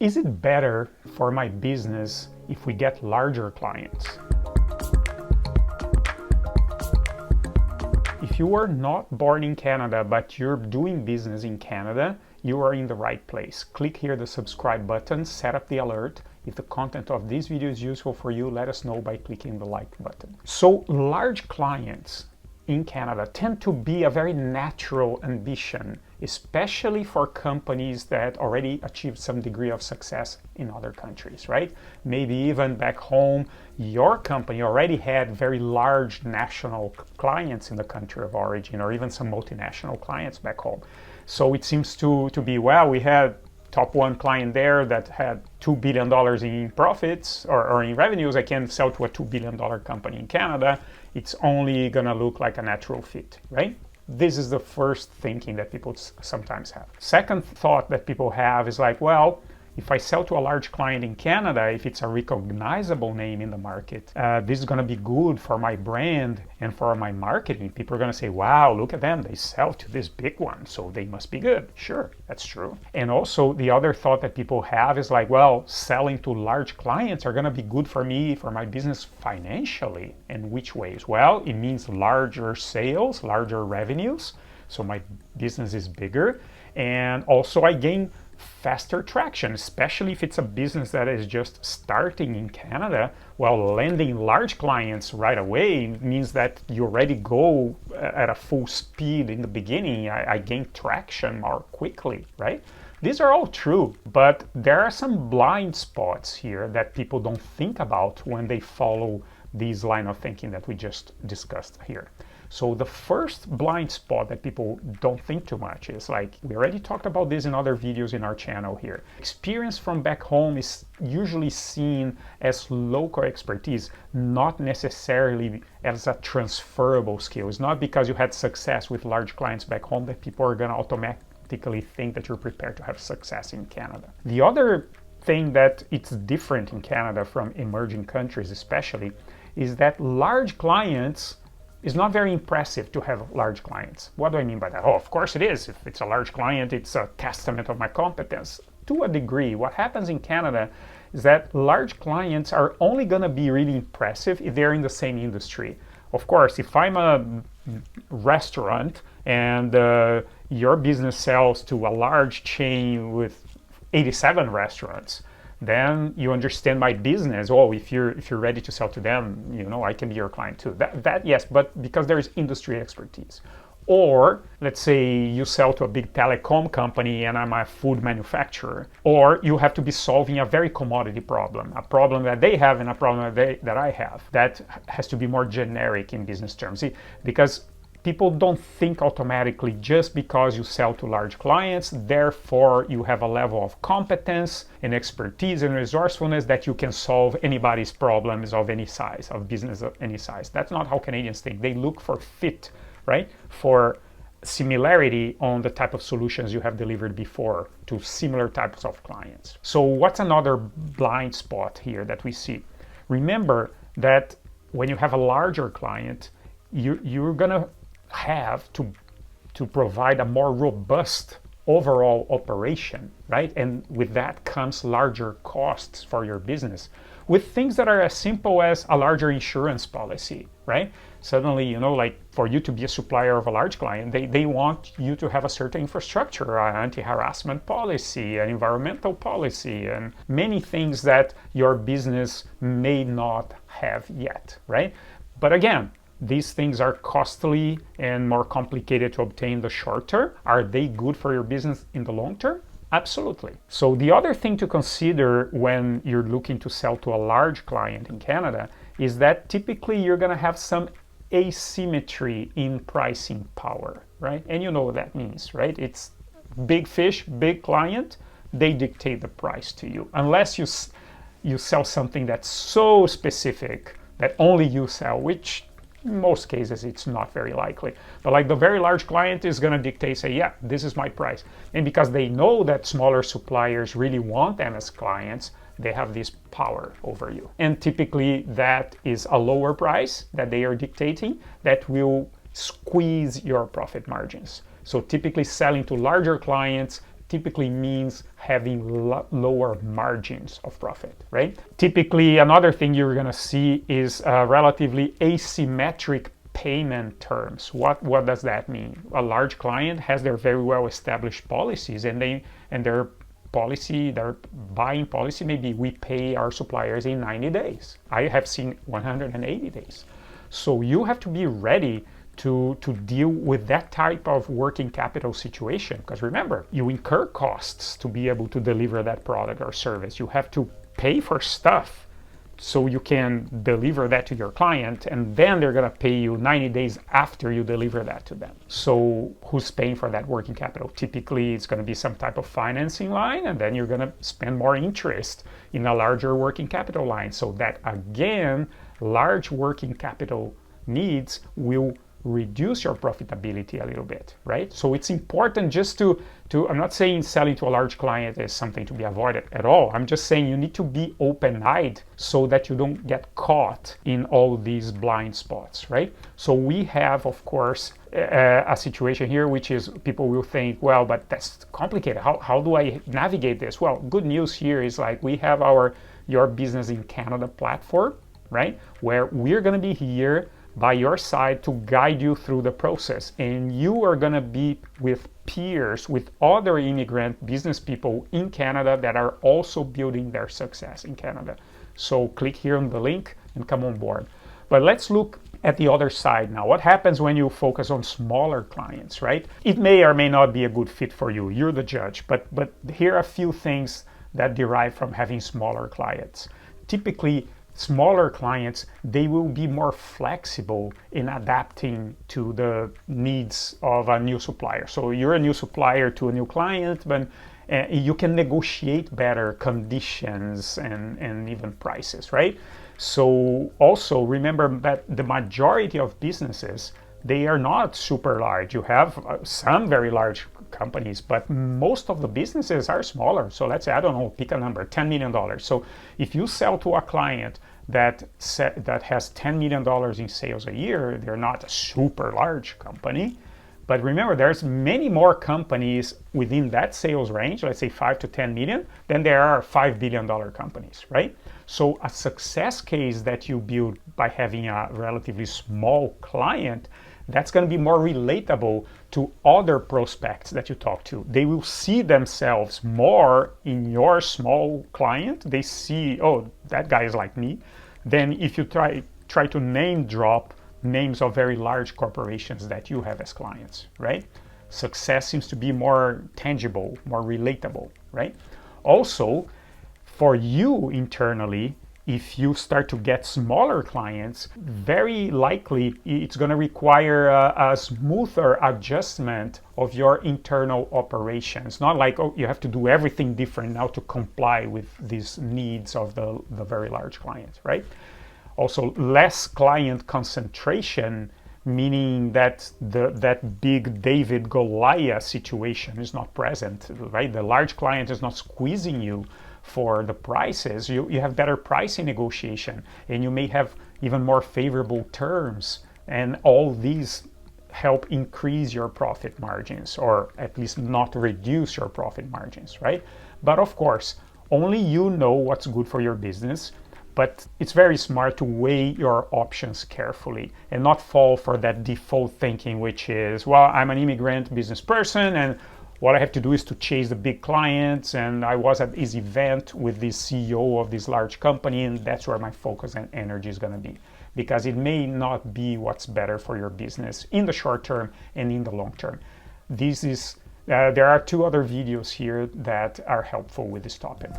Is it better for my business if we get larger clients? If you are not born in Canada, but you're doing business in Canada, you are in the right place. Click here the subscribe button, set up the alert. If the content of this video is useful for you, let us know by clicking the like button. So large clients in Canada tend to be a very natural ambition, especially for companies that already achieved some degree of success in other countries, right? Maybe even back home, your company already had very large national clients in the country of origin, or even some multinational clients back home. So it seems to be, well, we had top one client there that had $2 billion in profits or in revenues. I can sell to a $2 billion company in Canada. It's only gonna look like a natural fit, right? This is the first thinking that people sometimes have. Second thought that people have is like, well, if I sell to a large client in Canada, if it's a recognizable name in the market, this is going to be good for my brand and for my marketing. People are going to say, wow, look at them. They sell to this big one, so they must be good. Sure, that's true. And also the other thought that people have is like, well, selling to large clients are going to be good for me, for my business financially. And which ways? Well, it means larger sales, larger revenues. So my business is bigger. And also I gain faster traction, especially if it's a business that is just starting in Canada. Well, landing large clients right away means that you already go at a full speed in the beginning. I gain traction more quickly, right? These are all true, but there are some blind spots here that people don't think about when they follow these line of thinking that we just discussed here. So the first blind spot that people don't think too much is like, we already talked about this in other videos in our channel here. Experience from back home is usually seen as local expertise, not necessarily as a transferable skill. It's not because you had success with large clients back home that people are going to automatically think that you're prepared to have success in Canada. The other thing that it's different in Canada from emerging countries especially is that large clients, it's not very impressive to have large clients. What do I mean by that? Oh, of course it is. If it's a large client, it's a testament of my competence. To a degree, what happens in Canada is that large clients are only going to be really impressive if they're in the same industry. Of course, if I'm a restaurant and your business sells to a large chain with 87 restaurants, then you understand my business. Oh, if you're ready to sell to them, I can be your client too. That yes, but because there is industry expertise. Or let's say you sell to a big telecom company and I'm a food manufacturer. Or you have to be solving a very commodity problem, a problem that they have and a problem that I have. That has to be more generic in business terms. See, because people don't think automatically just because you sell to large clients, therefore you have a level of competence and expertise and resourcefulness that you can solve anybody's problems of any size, of business of any size. That's not how Canadians think. They look for fit, right? For similarity on the type of solutions you have delivered before to similar types of clients. So what's another blind spot here that we see? Remember that when you have a larger client, you're gonna have to provide a more robust overall operation, right? And with that comes larger costs for your business with things that are as simple as a larger insurance policy, right? Suddenly, like for you to be a supplier of a large client, they want you to have a certain infrastructure, an anti-harassment policy, an environmental policy, and many things that your business may not have yet, right? But again, these things are costly and more complicated to obtain in the short term. Are they good for your business in the long term? Absolutely. So the other thing to consider when you're looking to sell to a large client in Canada is that typically you're going to have some asymmetry in pricing power, right? And you know what that means, right? It's big fish, big client, they dictate the price to you. Unless you sell something that's so specific that only you sell, which in most cases, it's not very likely. But like the very large client is going to dictate, say, yeah, this is my price. And because they know that smaller suppliers really want them as clients, they have this power over you. And typically that is a lower price that they are dictating that will squeeze your profit margins. So typically selling to larger clients typically means having lower margins of profit, right? Typically, another thing you're going to see is relatively asymmetric payment terms. What does that mean? A large client has their very well established policies, and their buying policy maybe we pay our suppliers in 90 days. I have seen 180 days. So you have to be ready to deal with that type of working capital situation, because remember, you incur costs to be able to deliver that product or service. You have to pay for stuff so you can deliver that to your client, and then they're going to pay you 90 days after you deliver that to them. So who's paying for that working capital? Typically it's going to be some type of financing line, and then you're going to spend more interest in a larger working capital line. So that again, large working capital needs will reduce your profitability a little bit, right? So it's important just to I'm not saying selling to a large client is something to be avoided at all. I'm just saying you need to be open-eyed so that you don't get caught in all these blind spots, right? So we have, of course, a situation here which is people will think, well, but that's complicated. How do I navigate this? Well, good news here is like we have our Your Business in Canada platform, right? Where we're going to be here by your side to guide you through the process, and you are going to be with peers, with other immigrant business people in Canada that are also building their success in Canada. So click here on the link and come on board. But let's look at the other side now. What happens when you focus on smaller clients, right? It may or may not be a good fit for you. You're the judge. But here are a few things that derive from having smaller clients. Typically, smaller clients, they will be more flexible in adapting to the needs of a new supplier. So you're a new supplier to a new client, but you can negotiate better conditions and even prices, right? So also remember that the majority of businesses, they are not super large. You have some very large companies, but most of the businesses are smaller. So let's say, I don't know, pick a number, $10 million. So if you sell to a client that has $10 million in sales a year, they're not a super large company. But remember, there's many more companies within that sales range, let's say 5 to 10 million, than there are $5 billion companies, right? So a success case that you build by having a relatively small client, that's going to be more relatable to other prospects that you talk to. They will see themselves more in your small client. They see, oh, that guy is like me. Then if you try to name drop names of very large corporations that you have as clients, right? Success seems to be more tangible, more relatable, right? Also, for you internally, if you start to get smaller clients, very likely it's going to require a smoother adjustment of your internal operations. Not like, oh, you have to do everything different now to comply with these needs of the very large clients, right? Also, less client concentration, meaning that that big David Goliath situation is not present, right? The large client is not squeezing you for the prices. You have better pricing negotiation, and you may have even more favorable terms, and all these help increase your profit margins, or at least not reduce your profit margins, right? But of course, only you know what's good for your business. But it's very smart to weigh your options carefully and not fall for that default thinking, which is, well, I'm an immigrant business person and what I have to do is to chase the big clients, and I was at this event with the CEO of this large company, and that's where my focus and energy is going to be, because it may not be what's better for your business in the short term and in the long term. There are 2 other videos here that are helpful with this topic.